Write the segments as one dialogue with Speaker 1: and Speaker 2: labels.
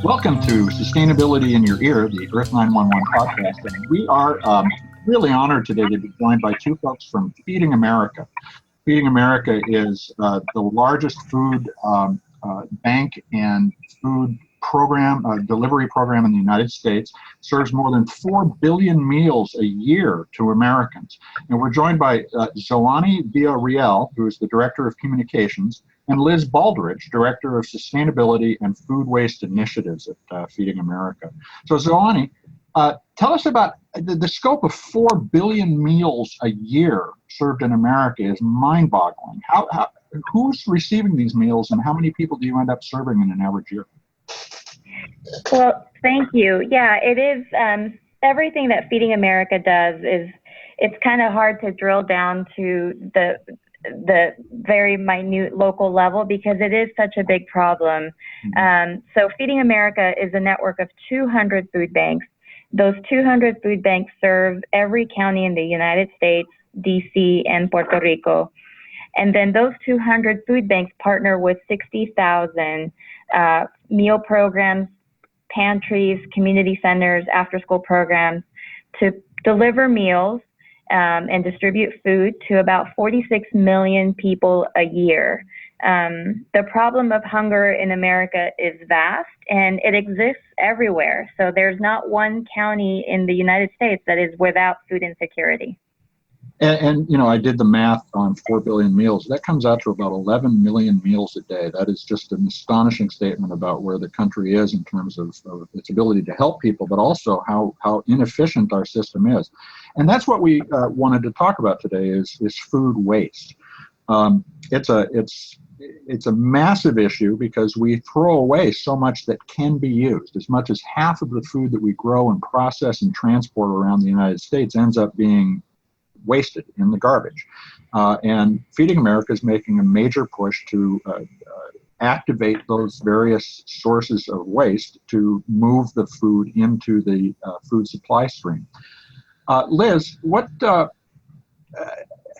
Speaker 1: Welcome to Sustainability in Your Ear, the EARTH911 podcast. And we are really honored today to be joined by two folks from Feeding America. Feeding America is the largest food bank and food program, delivery program in the United States, serves more than 4 billion meals a year to Americans. And we're joined by Zoani Villarreal, who is the Director of Communications, and Liz Baldridge, Director of Sustainability and Food Waste Initiatives at Feeding America. So Zoani, tell us about the scope of 4 billion meals a year served in America is mind-boggling. Who's receiving these meals, and how many people do you end up serving in an average year?
Speaker 2: Well, thank you. Yeah, it is. Everything that Feeding America does it's kind of hard to drill down to the very minute local level because it is such a big problem. So Feeding America is a network of 200 food banks. Those 200 food banks serve every county in the United States, DC, and Puerto Rico. And then those 200 food banks partner with 60,000 meal programs, pantries, community centers, after-school programs to deliver meals and distribute food to about 46 million people a year. The problem of hunger in America is vast, and it exists everywhere. So there's not one county in the United States that is without food insecurity.
Speaker 1: And you know, I did the math on 4 billion meals. That comes out to about 11 million meals a day. That is just an astonishing statement about where the country is in terms of its ability to help people, but also how inefficient our system is. And that's what we wanted to talk about today is food waste. It's a massive issue because we throw away so much that can be used. As much as half of the food that we grow and process and transport around the United States ends up being wasted in the garbage. And Feeding America is making a major push to activate those various sources of waste to move the food into the food supply stream. Liz,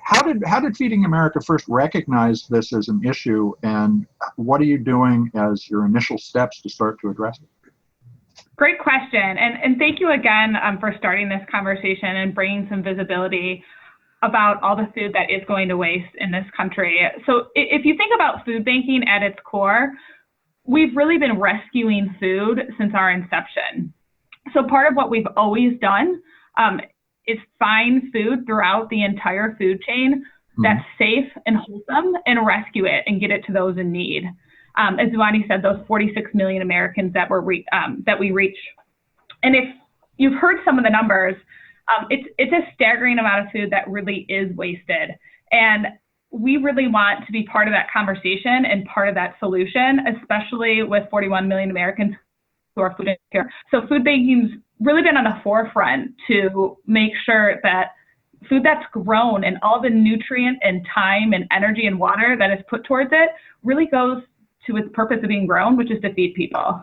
Speaker 1: how did Feeding America first recognize this as an issue, and what are you doing as your initial steps to start to address it?
Speaker 3: Great question, and thank you again for starting this conversation and bringing some visibility about all the food that is going to waste in this country. So if you think about food banking at its core, we've really been rescuing food since our inception. So part of what we've always done is find food throughout the entire food chain that's safe and wholesome and rescue it and get it to those in need. As Zoani said, those 46 million Americans that we reach. And if you've heard some of the numbers, it's a staggering amount of food that really is wasted. And we really want to be part of that conversation and part of that solution, especially with 41 million Americans who are food insecure. So food banking's really been on the forefront to make sure that food that's grown and all the nutrient and time and energy and water that is put towards it really goes to its purpose of being grown, which is to feed people.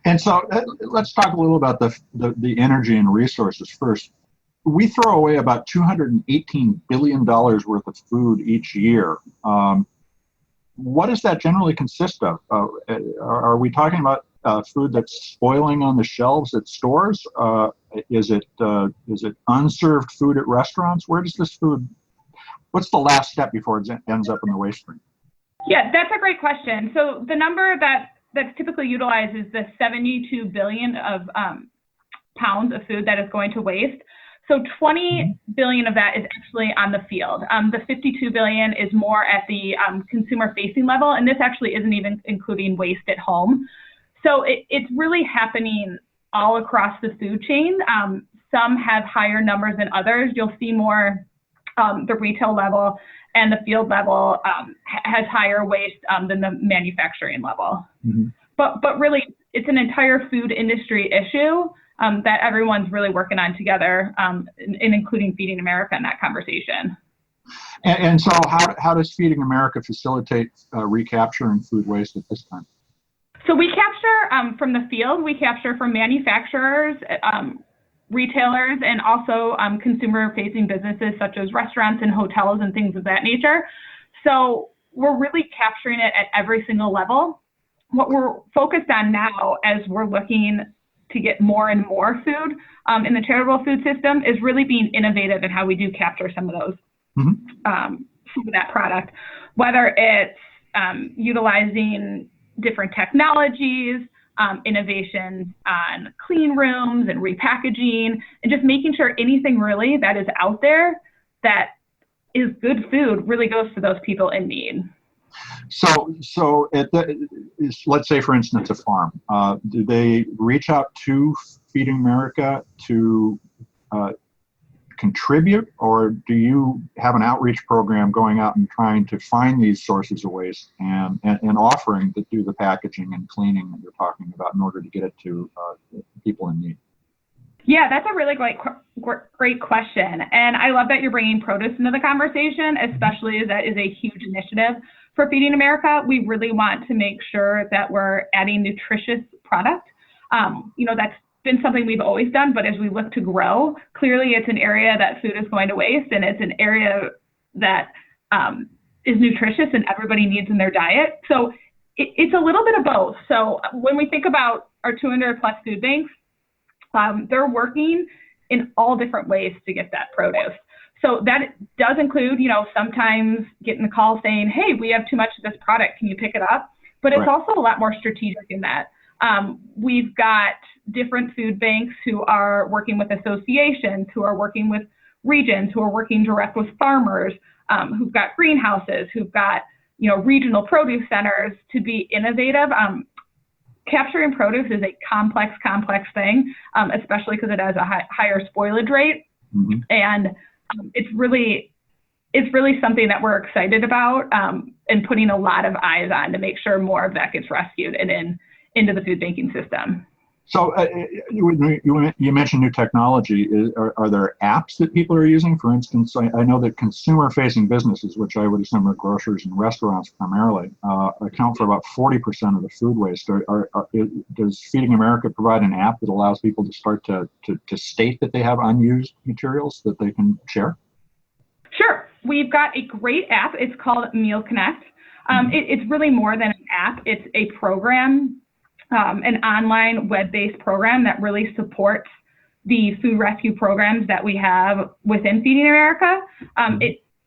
Speaker 1: And so let's talk a little about the energy and resources first. We throw away about $218 billion worth of food each year. What does that generally consist of? Are we talking about food that's spoiling on the shelves at stores? Is it unserved food at restaurants? Where does this food, what's the last step before it ends up in the waste stream?
Speaker 3: Yeah, that's a great question. So the number that's typically utilized is the 72 billion of pounds of food that is going to waste. So 20 billion of that is actually on the field. The 52 billion is more at the consumer-facing level, and this actually isn't even including waste at home. So it's really happening all across the food chain. Some have higher numbers than others. You'll see more the retail level and the field level has higher waste than the manufacturing level. But really, it's an entire food industry issue that everyone's really working on together, and including Feeding America in that conversation.
Speaker 1: And so how does Feeding America facilitate recapturing food waste at this time?
Speaker 3: So we capture from the field, we capture from manufacturers, retailers, and also consumer-facing businesses such as restaurants and hotels and things of that nature. So we're really capturing it at every single level. what we're focused on now as we're looking to get more and more food in the charitable food system is really being innovative in how we do capture some of those, some of that product, whether it's utilizing different technologies, innovations on clean rooms and repackaging, and just making sure anything really that is out there that is good food really goes to those people in need.
Speaker 1: So let's say, for instance, a farm. Do they reach out to Feeding America to contribute, or do you have an outreach program going out and trying to find these sources of waste and offering to do the packaging and cleaning that you're talking about in order to get it to people in need?
Speaker 3: Yeah, that's a really great question. And I love that you're bringing produce into the conversation, especially as that is a huge initiative for Feeding America. We really want to make sure that we're adding nutritious product. That's been something we've always done, but as we look to grow, clearly it's an area that food is going to waste, and it's an area that is nutritious and everybody needs in their diet. So it's a little bit of both. So when we think about our 200 plus food banks, they're working in all different ways to get that produce. So that does include, sometimes getting a call saying, hey, we have too much of this product, can you pick it up? But it's also a lot more strategic in that. We've got different food banks who are working with associations, who are working with regions, who are working direct with farmers, who've got greenhouses, who've got, regional produce centers to be innovative. Capturing produce is a complex thing, especially because it has a higher spoilage rate. Mm-hmm. And it's really something that we're excited about and putting a lot of eyes on to make sure more of that gets rescued and into the food banking system.
Speaker 1: So you mentioned new technology. Are there apps that people are using? For instance, I know that consumer-facing businesses, which I would assume are grocers and restaurants primarily, account for about 40% of the food waste. Does Feeding America provide an app that allows people to start to state that they have unused materials that they can share?
Speaker 3: Sure. We've got a great app. It's called Meal Connect. It's really more than an app. It's a program. An online web-based program that really supports the food rescue programs that we have within Feeding America.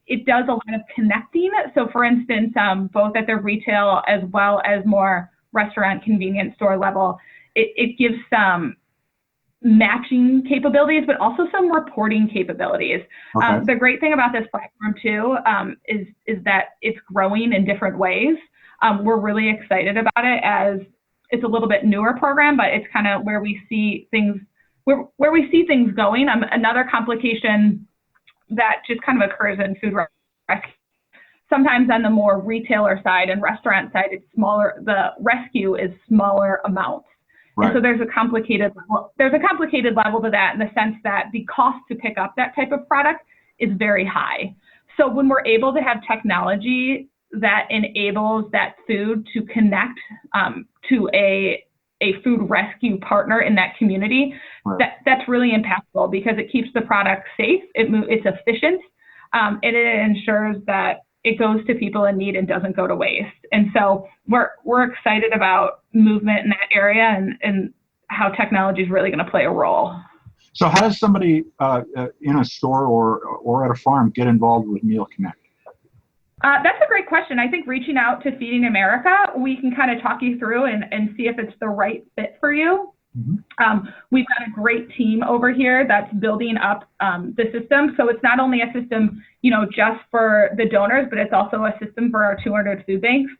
Speaker 3: It does a lot of connecting. So for instance, both at the retail as well as more restaurant convenience store level, it gives some matching capabilities, but also some reporting capabilities. Okay. The great thing about this platform too is that it's growing in different ways. We're really excited about it as it's a little bit newer program, but it's kind of where we see things going. Another complication that just kind of occurs in food rescue. Sometimes on the more retailer side and restaurant side, it's smaller. The rescue is smaller amounts. Right. And so there's a complicated level to that in the sense that the cost to pick up that type of product is very high. So when we're able to have technology that enables that food to connect to a food rescue partner in that community, right, that's really impactful because it keeps the product safe, it's efficient, and it ensures that it goes to people in need and doesn't go to waste. And so we're excited about movement in that area and how technology is really going to play a role.
Speaker 1: So how does somebody in a store or at a farm get involved with Meal Connect?
Speaker 3: That's a great question. I think reaching out to Feeding America, we can kind of talk you through and see if it's the right fit for you. Mm-hmm. We've got a great team over here that's building up the system. So it's not only a system, just for the donors, but it's also a system for our 200 food banks.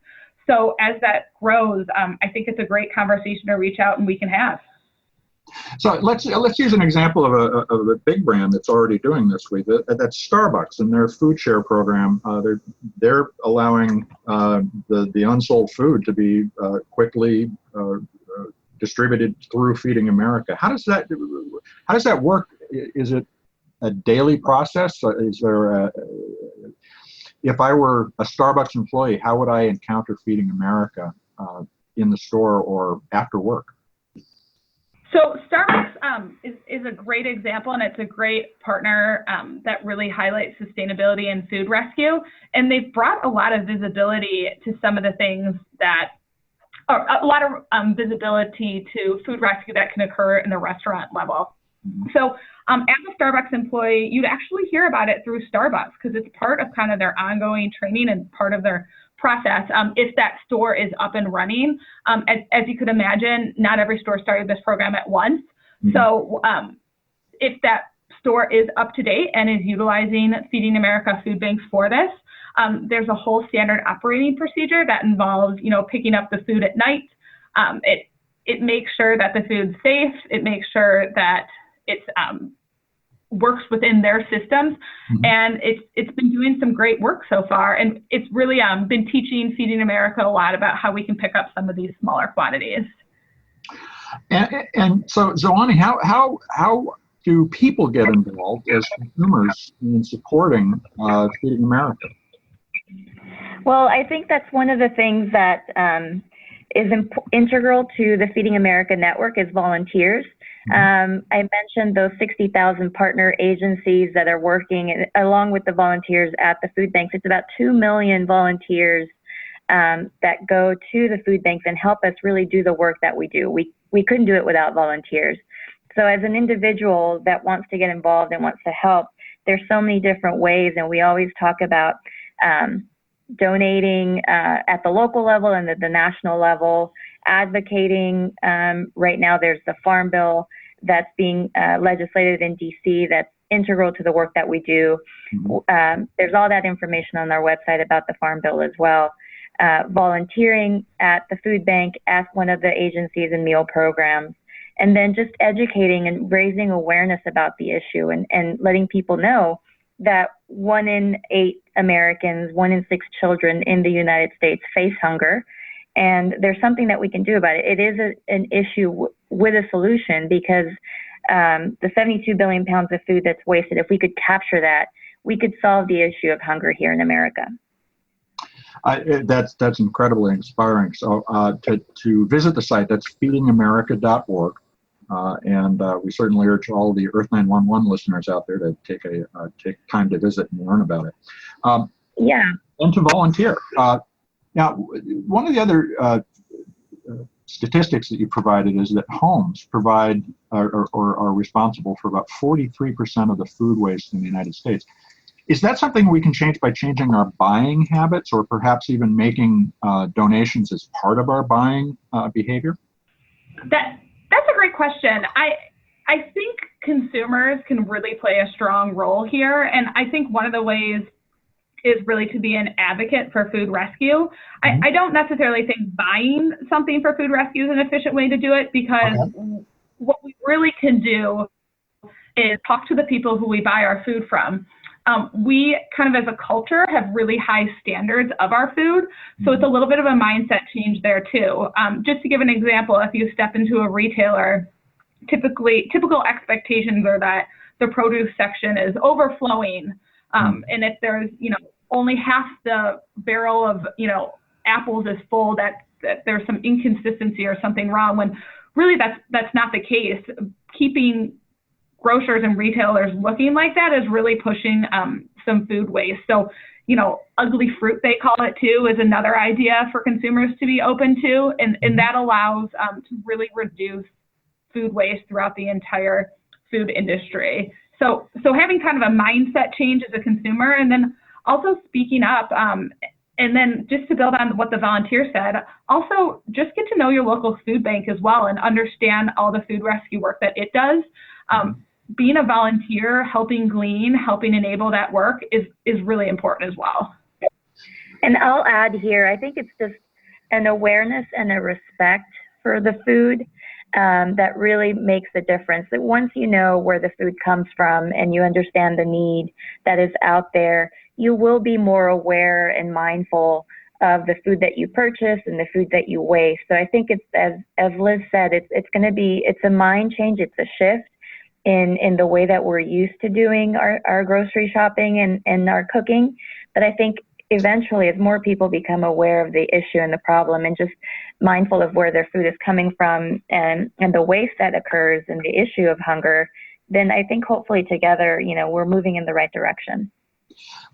Speaker 3: So as that grows, I think it's a great conversation to reach out and we can have.
Speaker 1: So let's use an example of a big brand that's already doing this with it. That's Starbucks and their food share program. They're allowing the unsold food to be quickly distributed through Feeding America. How does that work? Is it a daily process? Is there if I were a Starbucks employee, how would I encounter Feeding America in the store or after work?
Speaker 3: So Starbucks is a great example, and it's a great partner that really highlights sustainability and food rescue. And they've brought a lot of visibility to some of the things that or a lot of visibility to food rescue that can occur in the restaurant level. So as a Starbucks employee, you'd actually hear about it through Starbucks because it's part of kind of their ongoing training and part of their process if that store is up and running. As you could imagine, not every store started this program at once. So if that store is up to date and is utilizing Feeding America food banks for this, there's a whole standard operating procedure that involves, picking up the food at night. It makes sure that the food's safe. It makes sure that it's works within their systems, and it's been doing some great work so far. And it's really been teaching Feeding America a lot about how we can pick up some of these smaller quantities.
Speaker 1: And so, Zolani, how do people get involved as consumers in supporting Feeding America?
Speaker 2: Well, I think that's one of the things that is integral to the Feeding America network is volunteers. I mentioned those 60,000 partner agencies that are working along with the volunteers at the food banks. It's about 2 million volunteers that go to the food banks and help us really do the work that we do. We couldn't do it without volunteers. So as an individual that wants to get involved and wants to help, there's so many different ways, and we always talk about donating at the local level and at the national level, advocating. Right now there's the Farm Bill that's being legislated in DC that's integral to the work that we do. There's all that information on our website about the Farm Bill as well. Volunteering at the food bank, at one of the agencies and meal programs, and then just educating and raising awareness about the issue and letting people know that 1 in 8 Americans, 1 in 6 children in the United States face hunger. And there's something that we can do about it. It is an issue with a solution because the 72 billion pounds of food that's wasted, if we could capture that, we could solve the issue of hunger here in America.
Speaker 1: That's incredibly inspiring. So to visit the site, that's feedingamerica.org. And we certainly urge all the EARTH911 listeners out there to take time to visit and learn about it. And to volunteer. Now, one of the other statistics that you provided is that homes provide or are responsible for about 43% of the food waste in the United States. Is that something we can change by changing our buying habits, or perhaps even making donations as part of our buying behavior?
Speaker 3: That's a great question. I think consumers can really play a strong role here, and I think one of the ways is really to be an advocate for food rescue. I don't necessarily think buying something for food rescue is an efficient way to do it, because what we really can do is talk to the people who we buy our food from. We kind of as a culture have really high standards of our food, so it's a little bit of a mindset change there too. Just to give an example, if you step into a retailer, typical expectations are that the produce section is overflowing, and if there's only half the barrel of apples is full, that there's some inconsistency or something wrong, when really that's not the case. Keeping grocers and retailers looking like that is really pushing some food waste. So, ugly fruit, they call it too, is another idea for consumers to be open to, and that allows to really reduce food waste throughout the entire food industry. So having kind of a mindset change as a consumer, and then also speaking up, and then just to build on what the volunteer said, also just get to know your local food bank as well and understand all the food rescue work that it does. Being a volunteer, helping glean, helping enable that work is really important as well.
Speaker 2: And I'll add here, I think it's just an awareness and a respect for the food that really makes a difference. That once you know where the food comes from and you understand the need that is out there, you will be more aware and mindful of the food that you purchase and the food that you waste. So I think it's, as Liz said, it's a mind change, it's a shift in the way that we're used to doing our grocery shopping and our cooking. But I think eventually, as more people become aware of the issue and the problem and just mindful of where their food is coming from and the waste that occurs and the issue of hunger, then I think hopefully together, we're moving in the right direction.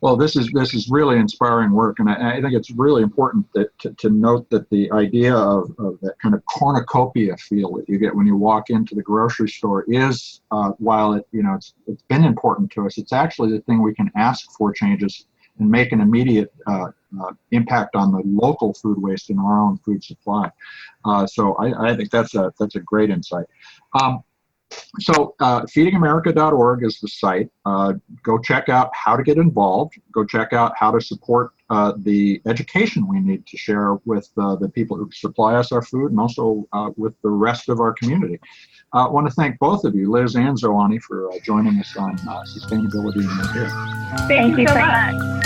Speaker 1: Well, this is really inspiring work, and I think it's really important that to note that the idea of that kind of cornucopia feel that you get when you walk into the grocery store is, while it's been important to us, it's actually the thing we can ask for changes and make an immediate impact on the local food waste in our own food supply. So I think that's a great insight. So feedingamerica.org is the site. Go check out how to get involved. Go check out how to support the education we need to share with the people who supply us our food, and also with the rest of our community. I want to thank both of you, Liz and Zoani, for joining us on Sustainability in Your Hair.
Speaker 3: Thank you so much.